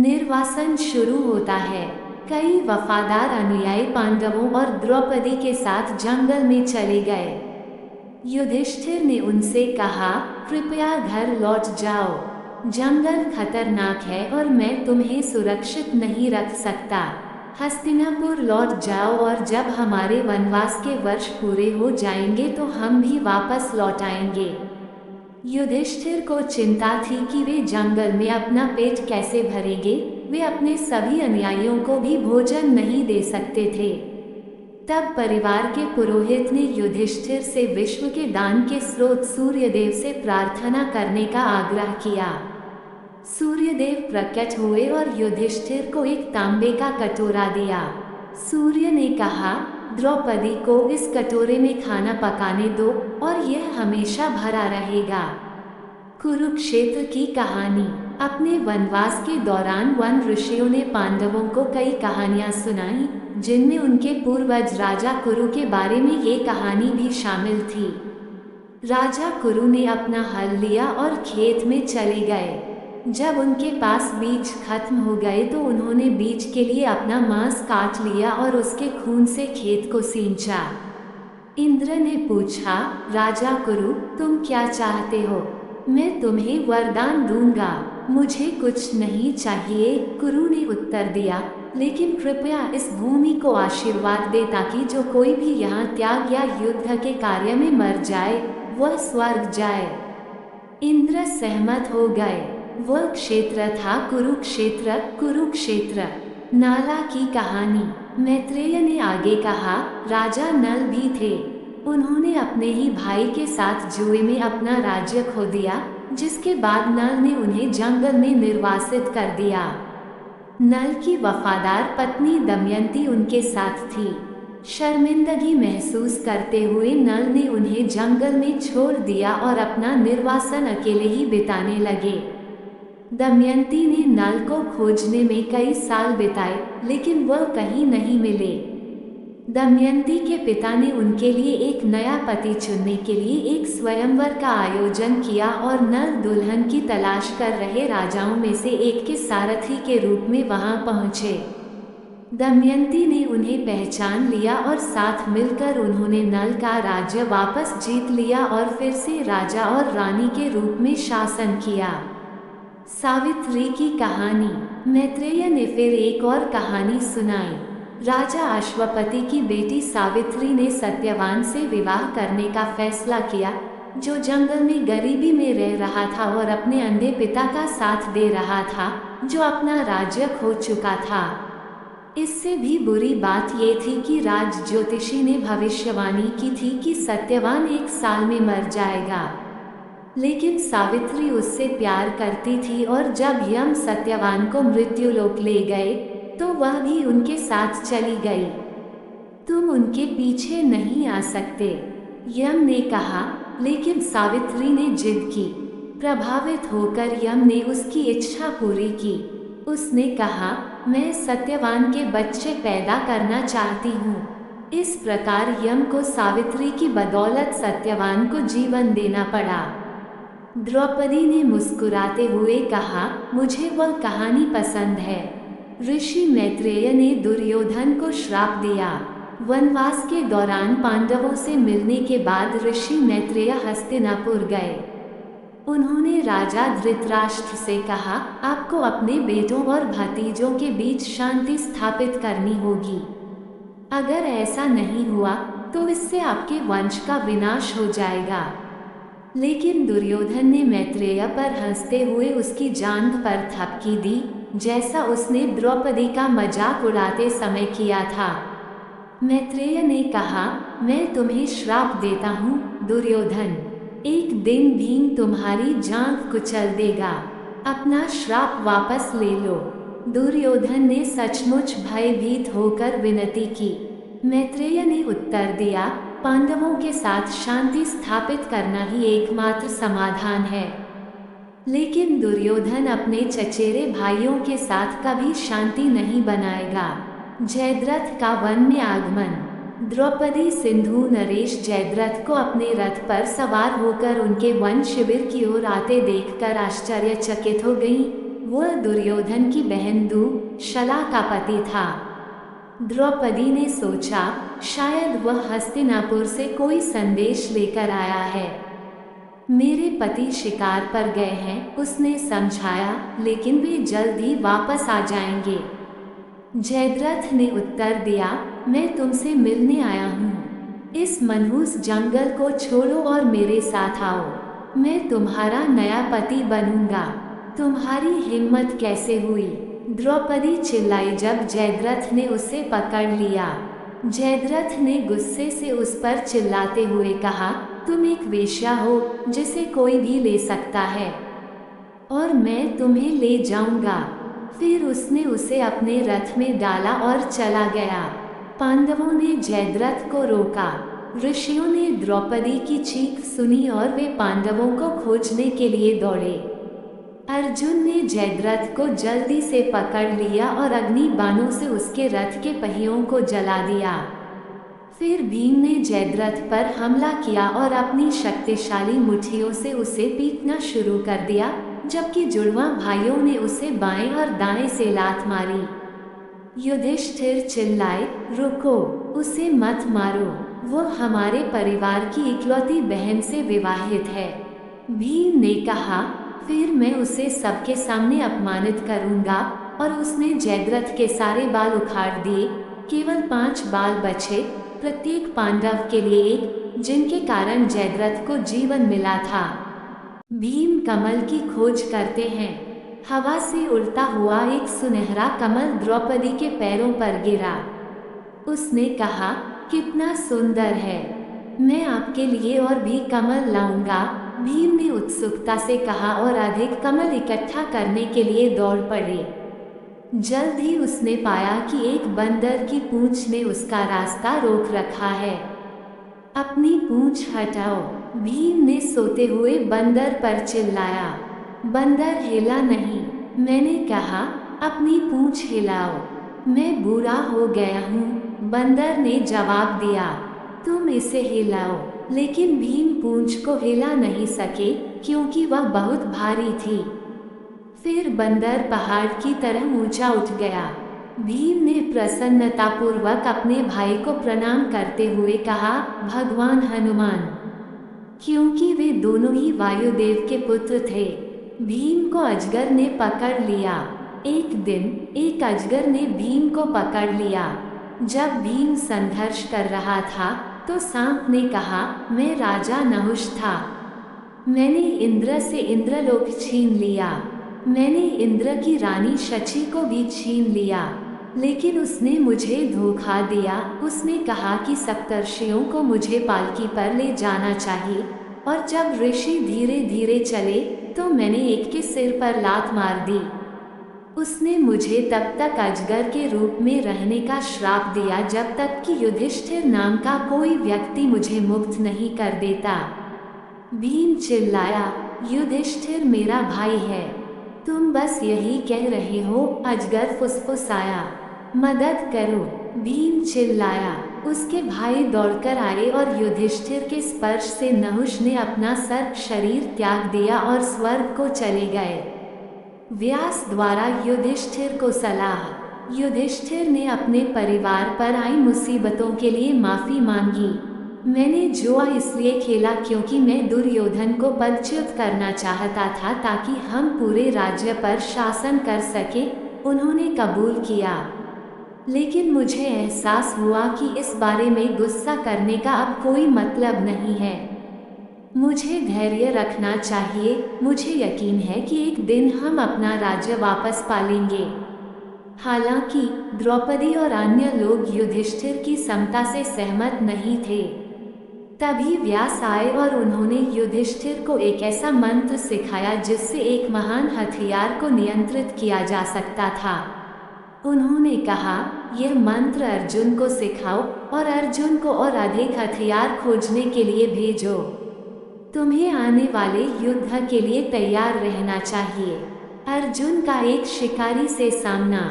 निर्वासन शुरू होता है। कई वफादार अनुयायी पांडवों और द्रौपदी के साथ जंगल में चले गए। युधिष्ठिर ने उनसे कहा, कृपया घर लौट जाओ। जंगल खतरनाक है और मैं तुम्हें सुरक्षित नहीं रख सकता। हस्तिनापुर लौट जाओ और जब हमारे वनवास के वर्ष पूरे हो जाएंगे तो हम भी वापस लौट आएंगे। युधिष्ठिर को चिंता थी कि वे जंगल में अपना पेट कैसे भरेंगे। वे अपने सभी अनुयायियों को भी भोजन नहीं दे सकते थे। तब परिवार के पुरोहित ने युधिष्ठिर से विश्व के दान के स्रोत सूर्यदेव से प्रार्थना करने का आग्रह किया। सूर्यदेव प्रकट हुए और युधिष्ठिर को एक तांबे का कटोरा दिया। सूर्य ने कहा, द्रौपदी को इस कटोरे में खाना पकाने दो और यह हमेशा भरा रहेगा। कुरुक्षेत्र की कहानी। अपने वनवास के दौरान वन ऋषियों ने पांडवों को कई कहानियां सुनाई, जिनमें उनके पूर्वज राजा कुरु के बारे में ये कहानी भी शामिल थी। राजा कुरु ने अपना हल लिया और खेत में चले गए। जब उनके पास बीज खत्म हो गए तो उन्होंने बीज के लिए अपना मांस काट लिया और उसके खून से खेत को सींचा। इंद्र ने पूछा, राजा कुरु, तुम क्या चाहते हो? मैं तुम्हें वरदान दूंगा, मुझे कुछ नहीं चाहिए। कुरु ने उत्तर दिया, लेकिन कृपया इस भूमि को आशीर्वाद दे ताकि जो कोई भी यहाँ त्याग या युद्ध के कार्य में मर जाए वह स्वर्ग जाए। इंद्र सहमत हो गए। वह क्षेत्र था कुरुक्षेत्र। कुरुक्षेत्र नाला की कहानी। मैत्रेय ने आगे कहा, राजा नल भी थे। उन्होंने अपने ही भाई के साथ जुए में अपना राज्य खो दिया, जिसके बाद नल ने उन्हें जंगल में निर्वासित कर दिया। नल की वफादार पत्नी दमयंती उनके साथ थी। शर्मिंदगी महसूस करते हुए नल ने उन्हें जंगल में छोड़ दिया और अपना निर्वासन अकेले ही बिताने लगे। दमयंती ने नल को खोजने में कई साल बिताए, लेकिन वह कहीं नहीं मिले। दमयंती के पिता ने उनके लिए एक नया पति चुनने के लिए एक स्वयंवर का आयोजन किया और नल दुल्हन की तलाश कर रहे राजाओं में से एक के सारथी के रूप में वहां पहुंचे। दमयंती ने उन्हें पहचान लिया और साथ मिलकर उन्होंने नल का राज्य वापस जीत लिया और फिर से राजा और रानी के रूप में शासन किया। सावित्री की कहानी। मैत्रेय ने फिर एक और कहानी सुनाई। राजा अश्वपति की बेटी सावित्री ने सत्यवान से विवाह करने का फैसला किया, जो जंगल में गरीबी में रह रहा था और अपने अंधे पिता का साथ दे रहा था, जो अपना राज्य खो चुका था। इससे भी बुरी बात ये थी कि राज ज्योतिषी ने भविष्यवाणी की थी कि सत्यवान 1 साल में मर जाएगा। लेकिन सावित्री उससे प्यार करती थी और जब यम सत्यवान को मृत्युलोक ले गए तो वह भी उनके साथ चली गई। तुम उनके पीछे नहीं आ सकते, यम ने कहा, लेकिन सावित्री ने जिद की। प्रभावित होकर यम ने उसकी इच्छा पूरी की। उसने कहा, मैं सत्यवान के बच्चे पैदा करना चाहती हूँ। इस प्रकार यम को सावित्री की बदौलत सत्यवान को जीवन देना पड़ा। द्रौपदी ने मुस्कुराते हुए कहा, मुझे वह कहानी पसंद है। ऋषि मैत्रेय ने दुर्योधन को श्राप दिया। वनवास के दौरान पांडवों से मिलने के बाद ऋषि मैत्रेय हस्तिनापुर गए। उन्होंने राजा धृतराष्ट्र से कहा, आपको अपने बेटों और भतीजों के बीच शांति स्थापित करनी होगी। अगर ऐसा नहीं हुआ तो इससे आपके वंश का विनाश हो जाएगा। लेकिन दुर्योधन ने मैत्रेय पर हंसते हुए उसकी जांघ पर थपकी दी, जैसा उसने द्रौपदी का मजाक उड़ाते समय किया था। मैत्रेय ने कहा, मैं तुम्हें श्राप देता हूँ दुर्योधन, एक दिन भीम तुम्हारी जांघ कुचल देगा। अपना श्राप वापस ले लो। दुर्योधन ने सचमुच भयभीत होकर विनती की। मैत्रेय ने उत्तर दिया, पांडवों के साथ शांति स्थापित करना ही एकमात्र समाधान है। लेकिन दुर्योधन अपने चचेरे भाइयों के साथ कभी शांति नहीं बनाएगा। जयद्रथ का वन में आगमन। द्रौपदी सिंधु नरेश जयद्रथ को अपने रथ पर सवार होकर उनके वन शिविर की ओर आते देखकर आश्चर्यचकित हो गईं। वह दुर्योधन की बहन दुःशला का पति था। द्रौपदी ने सोचा, शायद वह हस्तिनापुर से कोई संदेश लेकर आया है। मेरे पति शिकार पर गए हैं, उसने समझाया, लेकिन वे जल्द ही वापस आ जाएंगे। जयद्रथ ने उत्तर दिया, मैं तुमसे मिलने आया हूँ। इस मनहूस जंगल को छोड़ो और मेरे साथ आओ। मैं तुम्हारा नया पति बनूंगा। तुम्हारी हिम्मत कैसे हुई? द्रौपदी चिल्लाई जब जयद्रथ ने उसे पकड़ लिया। जयद्रथ ने गुस्से से उस पर चिल्लाते हुए कहा, तुम एक वेश्या हो जिसे कोई भी ले सकता है, और मैं तुम्हें ले जाऊंगा। फिर उसने उसे अपने रथ में डाला और चला गया। पांडवों ने जयद्रथ को रोका। ऋषियों ने द्रौपदी की चीख सुनी और वे पांडवों को खोजने के लिए दौड़े। अर्जुन ने जयद्रथ को जल्दी से पकड़ लिया और अग्नि बाणों से उसके रथ के पहियों को जला दिया। फिर भीम ने जयद्रथ पर हमला किया और अपनी शक्तिशाली मुट्ठियों से उसे पीटना शुरू कर दिया, जबकि जुड़वा भाइयों ने उसे बाएं और दाएं से लात मारी। युधिष्ठिर चिल्लाए, रुको, उसे मत मारो, वो हमारे परिवार की इकलौती बहन से विवाहित है। भीम ने कहा, फिर मैं उसे सबके सामने अपमानित करूंगा। और उसने जयद्रथ के सारे बाल उखाड़ दिए। केवल 5 बाल बचे, प्रत्येक पांडव के लिए एक, जिनके कारण जयद्रथ को जीवन मिला था। भीम कमल की खोज करते हैं। हवा से उड़ता हुआ एक सुनहरा कमल द्रौपदी के पैरों पर गिरा। उसने कहा, कितना सुंदर है, मैं आपके लिए और भी कमल लाऊंगा। भीम ने उत्सुकता से कहा और अधिक कमल इकट्ठा करने के लिए दौड़ पड़े। जल्द ही उसने पाया कि एक बंदर की पूंछ ने उसका रास्ता रोक रखा है। अपनी पूंछ हटाओ, भीम ने सोते हुए बंदर पर चिल्लाया। बंदर हिला नहीं। मैंने कहा, अपनी पूंछ हिलाओ, मैं बूढ़ा हो गया हूँ, बंदर ने जवाब दिया। तुम इसे हिलाओ। लेकिन भीम पूंछ को हिला नहीं सके, क्योंकि वह बहुत भारी थी। फिर बंदर पहाड़ की तरह ऊंचा उठ गया। भीम ने प्रसन्नतापूर्वक अपने भाई को प्रणाम करते हुए कहा, भगवान हनुमान, क्योंकि वे दोनों ही वायुदेव के पुत्र थे। भीम को अजगर ने पकड़ लिया। एक दिन एक अजगर ने भीम को पकड़ लिया। जब भीम संघर्ष कर रहा था तो सांप ने कहा, मैं राजा नहुष था। मैंने इंद्र से इंद्रलोक छीन लिया। मैंने इंद्र की रानी शची को भी छीन लिया, लेकिन उसने मुझे धोखा दिया। उसने कहा कि सप्तर्षियों को मुझे पालकी पर ले जाना चाहिए, और जब ऋषि धीरे धीरे चले तो मैंने एक के सिर पर लात मार दी। उसने मुझे तब तक अजगर के रूप में रहने का श्राप दिया जब तक कि युधिष्ठिर नाम का कोई व्यक्ति मुझे मुक्त नहीं कर देता। भीम चिल्लाया, युधिष्ठिर मेरा भाई है, तुम बस यही कह रहे हो। अजगर फुसफुसाया, मदद करो। भीम चिल्लाया। उसके भाई दौड़कर आए और युधिष्ठिर के स्पर्श से नहुष ने अपना सर्प शरीर त्याग दिया और स्वर्ग को चले गए। व्यास द्वारा युधिष्ठिर को सलाह। युधिष्ठिर ने अपने परिवार पर आई मुसीबतों के लिए माफी मांगी। मैंने जुआ इसलिए खेला क्योंकि मैं दुर्योधन को पदच्युत करना चाहता था ताकि हम पूरे राज्य पर शासन कर सके। उन्होंने कबूल किया, लेकिन मुझे एहसास हुआ कि इस बारे में गुस्सा करने का अब कोई मतलब नहीं है। मुझे धैर्य रखना चाहिए। मुझे यकीन है कि एक दिन हम अपना राज्य वापस पालेंगे। हालांकि द्रौपदी और अन्य लोग युधिष्ठिर की समता से सहमत नहीं थे। तभी व्यास आए और उन्होंने युधिष्ठिर को एक ऐसा मंत्र सिखाया जिससे एक महान हथियार को नियंत्रित किया जा सकता था। उन्होंने कहा, यह मंत्र अर्जुन को सिखाओ और अर्जुन को और अधिक हथियार खोजने के लिए भेजो। तुम्हें आने वाले युद्ध के लिए तैयार रहना चाहिए। अर्जुन का एक शिकारी से सामना।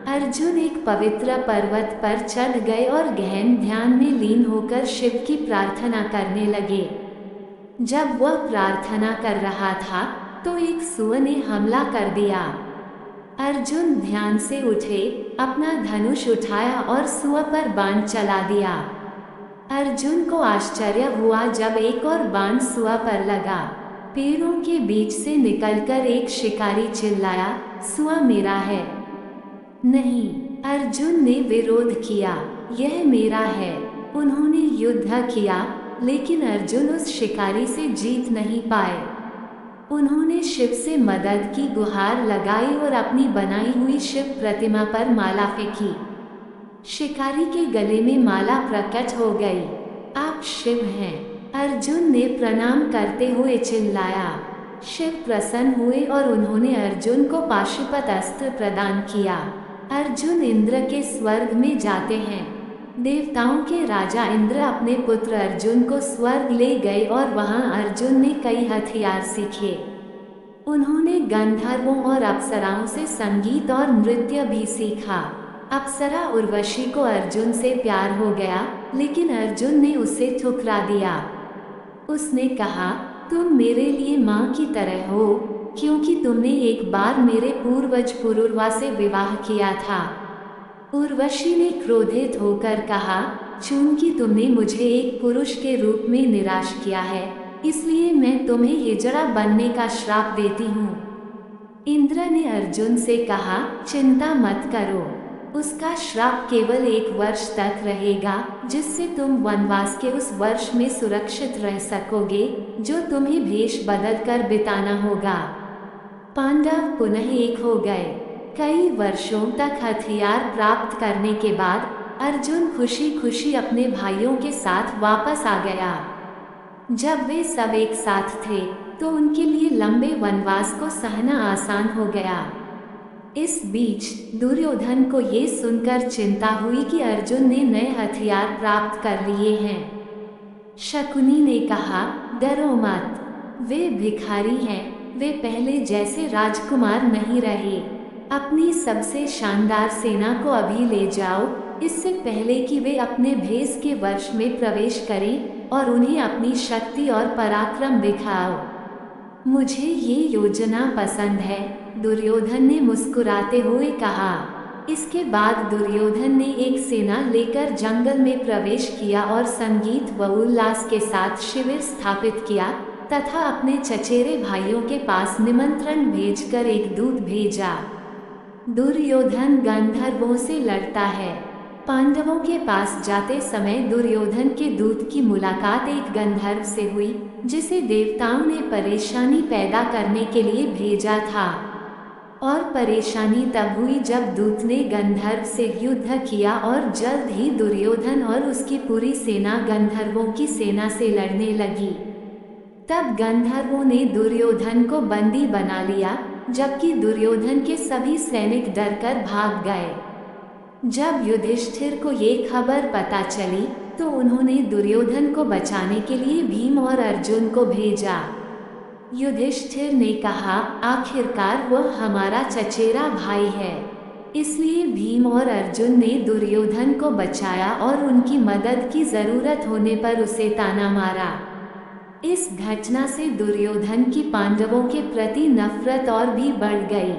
अर्जुन एक पवित्र पर्वत पर चढ़ गए और गहन ध्यान में लीन होकर शिव की प्रार्थना करने लगे। जब वह प्रार्थना कर रहा था तो एक सूअर ने हमला कर दिया। अर्जुन ध्यान से उठे, अपना धनुष उठाया और सुआ पर बाण चला दिया। अर्जुन को आश्चर्य हुआ जब एक और बाण सुआ पर लगा। पेड़ों के बीच से निकलकर एक शिकारी चिल्लाया, सुआ मेरा है। नहीं, अर्जुन ने विरोध किया, यह मेरा है। उन्होंने युद्ध किया, लेकिन अर्जुन उस शिकारी से जीत नहीं पाए। उन्होंने शिव से मदद की गुहार लगाई और अपनी बनाई हुई शिव प्रतिमा पर माला फेंकी। शिकारी के गले में माला प्रकट हो गई। आप शिव हैं, अर्जुन ने प्रणाम करते हुए चिल्लाया। शिव प्रसन्न हुए और उन्होंने अर्जुन को पाशुपत अस्त्र प्रदान किया। अर्जुन इंद्र के स्वर्ग में जाते हैं। देवताओं के राजा इंद्र अपने पुत्र अर्जुन को स्वर्ग ले गए और वहां अर्जुन ने कई हथियार सीखे। उन्होंने गंधर्वों और अप्सराओं से संगीत और नृत्य भी सीखा। अप्सरा उर्वशी को अर्जुन से प्यार हो गया, लेकिन अर्जुन ने उसे ठुकरा दिया। उसने कहा, तुम मेरे लिए माँ की तरह हो, क्योंकि तुमने एक बार मेरे पूर्वज पुरुरवा से विवाह किया था। उर्वशी ने क्रोधित होकर कहा, चूंकि तुमने मुझे एक पुरुष के रूप में निराश किया है, इसलिए मैं तुम्हें हिजड़ा बनने का श्राप देती हूँ। इंद्र ने अर्जुन से कहा, चिंता मत करो, उसका श्राप केवल 1 वर्ष तक रहेगा, जिससे तुम वनवास के उस वर्ष में सुरक्षित रह सकोगे, जो तुम्हें भेष बदलकर बिताना होगा। पांडव पुनः एक हो गए। कई वर्षों तक हथियार प्राप्त करने के बाद अर्जुन खुशी खुशी अपने भाइयों के साथ वापस आ गया। जब वे सब एक साथ थे, तो उनके लिए लंबे वनवास को सहना आसान हो गया। इस बीच दुर्योधन को ये सुनकर चिंता हुई कि अर्जुन ने नए हथियार प्राप्त कर लिए हैं। शकुनी ने कहा, डरो मत, वे भिखारी हैं, वे पहले जैसे राजकुमार नहीं रहे। अपनी सबसे शानदार सेना को अभी ले जाओ, इससे पहले कि वे अपने भेष के वर्ष में प्रवेश करें और उन्हें अपनी शक्ति और पराक्रम दिखाओ। मुझे ये योजना पसंद है, दुर्योधन ने मुस्कुराते हुए कहा। इसके बाद दुर्योधन ने एक सेना लेकर जंगल में प्रवेश किया और संगीत व उल्लास के साथ शिविर स्थापित किया तथा अपने चचेरे भाइयों के पास निमंत्रण भेजकर एक दूत भेजा। दुर्योधन गंधर्वों से लड़ता है। पांडवों के पास जाते समय दुर्योधन के दूत की मुलाकात एक गंधर्व से हुई, जिसे देवताओं ने परेशानी पैदा करने के लिए भेजा था। और परेशानी तब हुई जब दूत ने गंधर्व से युद्ध किया और जल्द ही दुर्योधन और उसकी पूरी सेना गंधर्वों की सेना से लड़ने लगी। तब गंधर्वों ने दुर्योधन को बंदी बना लिया, जबकि दुर्योधन के सभी सैनिक डरकर भाग गए। जब युधिष्ठिर को ये खबर पता चली, तो उन्होंने दुर्योधन को बचाने के लिए भीम और अर्जुन को भेजा। युधिष्ठिर ने कहा, आखिरकार वह हमारा चचेरा भाई है, इसलिए भीम और अर्जुन ने दुर्योधन को बचाया और उनकी मदद की जरूरत होने पर उसे ताना मारा। इस घटना से दुर्योधन की पांडवों के प्रति नफरत और भी बढ़ गई।